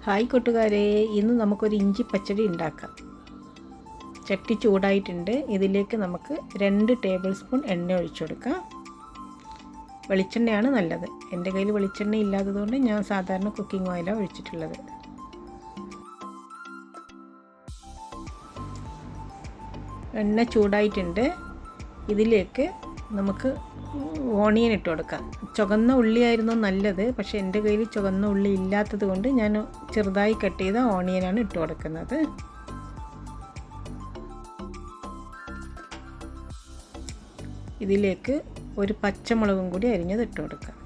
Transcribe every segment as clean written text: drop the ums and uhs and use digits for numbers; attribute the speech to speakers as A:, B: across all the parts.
A: Hi കൂട്ടുകാരെ, ഇന്ന് നമുക്കൊരു ഇഞ്ചി പച്ചടി ഉണ്ടാക്കാം. ചട്ടി ചൂടായിട്ടുണ്ട്. ഇതിലേക്ക് നമുക്ക് 2 ടേബിൾ സ്പൂൺ എണ്ണ ഒഴിച്ചു കൊടുക്കാം. വെളിച്ചെണ്ണയാണ് നല്ലത്. എൻ്റെ കയ്യിൽ വെളിച്ചെണ്ണ ഇല്ലാത്തതുകൊണ്ട് ഞാൻ സാധാരണ കുക്കിംഗ് ഓയിലാണ് ഒഴിച്ചിട്ടുള്ളത്. എണ്ണ ചൂടായിട്ടുണ്ട്. ഇതിലേക്ക് നമുക്ക് ഓണിയൻ ഇട്ട് കൊടുക്കാം. ചുവന്ന ഉള്ളിയായിരുന്നു നല്ലത്, പക്ഷേ എൻ്റെ കയ്യിൽ ചുവന്ന ഉള്ളി ഇല്ലാത്തത് കൊണ്ട് ഞാൻ ചെറുതായി കട്ട് ചെയ്ത ഓണിയനാണ് ഇട്ട് കൊടുക്കുന്നത്. ഇതിലേക്ക് ഒരു പച്ചമുളകും കൂടി അരിഞ്ഞത് ഇട്ട് കൊടുക്കാം.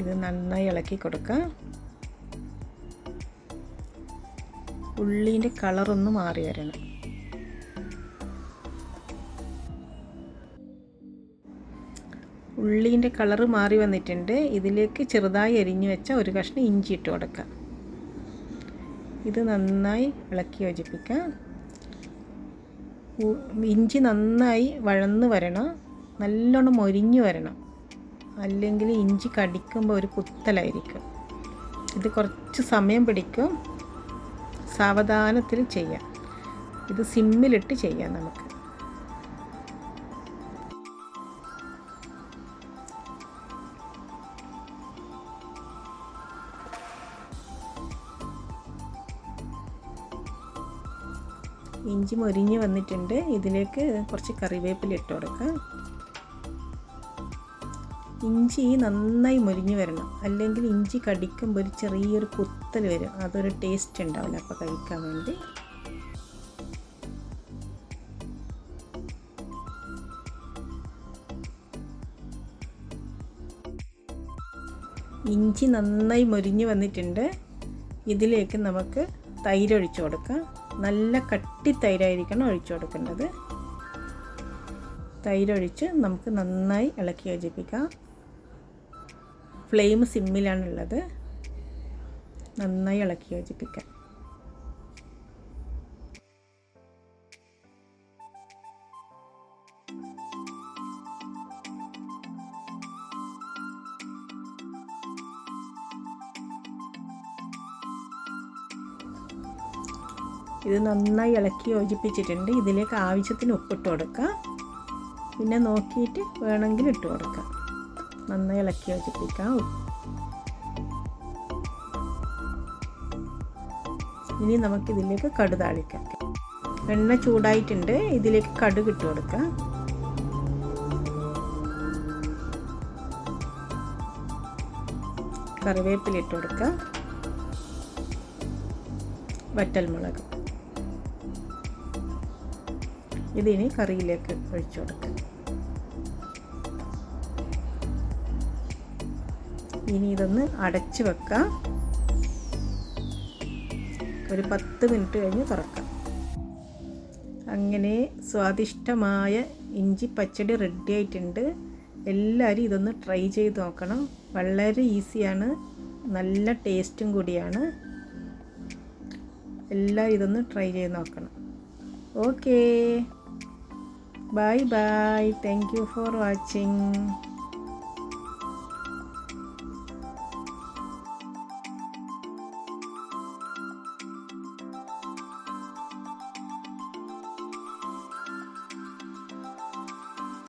A: ഇത് നന്നായി ഇളക്കി കൊടുക്കാം. ഉള്ളീൻ്റെ കളറൊന്ന് മാറി വരണം. ഉള്ളീൻ്റെ കളറ് മാറി വന്നിട്ടുണ്ട്. ഇതിലേക്ക് ചെറുതായി അരിഞ്ഞു വെച്ച ഒരു കഷ്ണം ഇഞ്ചി ഇട്ട് കൊടുക്കാം. ഇത് നന്നായി ഇളക്കി യോജിപ്പിക്കാം. ഇഞ്ചി നന്നായി വഴന്ന് വരണം, നല്ലോണം മൊരിഞ്ഞു വരണം, അല്ലെങ്കിൽ ഇഞ്ചി കടിക്കുമ്പോൾ ഒരു കുത്തലായിരിക്കും. ഇത് കുറച്ച് സമയം പിടിക്കും. സാവധാനത്തിൽ ചെയ്യാം. ഇത് സിമ്മിലിട്ട് ചെയ്യാം നമുക്ക്. ഇഞ്ചി മൊരിഞ്ഞ് വന്നിട്ടുണ്ട്. ഇതിലേക്ക് കുറച്ച് കറിവേപ്പില ഇട്ട് കൊടുക്കാം. ഇഞ്ചി നന്നായി മൊരിഞ്ഞ് വരണം, അല്ലെങ്കിൽ ഇഞ്ചി കടിക്കുമ്പോൾ ഒരു ചെറിയൊരു കുത്തൽ വരും. അതൊരു ടേസ്റ്റ് ഉണ്ടാവില്ല അപ്പോൾ കഴിക്കാൻ വേണ്ടി. ഇഞ്ചി നന്നായി മൊരിഞ്ഞ് വന്നിട്ടുണ്ട്. ഇതിലേക്ക് നമുക്ക് തൈര് ഒഴിച്ചു കൊടുക്കാം. നല്ല കട്ടി തൈരായിരിക്കണം ഒഴിച്ചു കൊടുക്കേണ്ടത്. തൈരൊഴിച്ച് നമുക്ക് നന്നായി ഇളക്കി യോജിപ്പിക്കാം. ഫ്ലെയിം സിമ്മിലാണുള്ളത്. നന്നായി ഇളക്കി യോജിപ്പിക്കാം. ഇത് നന്നായി ഇളക്കി യോജിപ്പിച്ചിട്ടുണ്ട്. ഇതിലേക്ക് ആവശ്യത്തിന് ഉപ്പിട്ട് കൊടുക്കാം. പിന്നെ നോക്കിയിട്ട് വേണമെങ്കിൽ ഇട്ട് കൊടുക്കാം. നന്നായി ഇളക്കി യോജിപ്പിക്കാം. ഇനി നമുക്കിതിലേക്ക് കടുക് താളിക്കാം. എണ്ണ ചൂടായിട്ടുണ്ട്. ഇതിലേക്ക് കടുക് ഇട്ട് കൊടുക്കാം. കറിവേപ്പില ഇട്ട് കൊടുക്കാം. വറ്റൽമുളക് ഇതിനി കറിയിലേക്ക് ഒഴിച്ചു കൊടുക്കാം. ഇനി ഇതൊന്ന് അടച്ച് വെക്കാം. ഒരു 10 മിനിറ്റ് കഴിഞ്ഞ് തുറക്കാം. അങ്ങനെ സ്വാദിഷ്ടമായ ഇഞ്ചി പച്ചടി റെഡി ആയിട്ടുണ്ട്. എല്ലാവരും ഇതൊന്ന് ട്രൈ ചെയ്ത് നോക്കണം. വളരെ ഈസിയാണ്, നല്ല ടേസ്റ്റും കൂടിയാണ്. എല്ലാവരും ഇതൊന്ന് ട്രൈ ചെയ്ത് നോക്കണം. Okay, bye bye. Thank you for watching.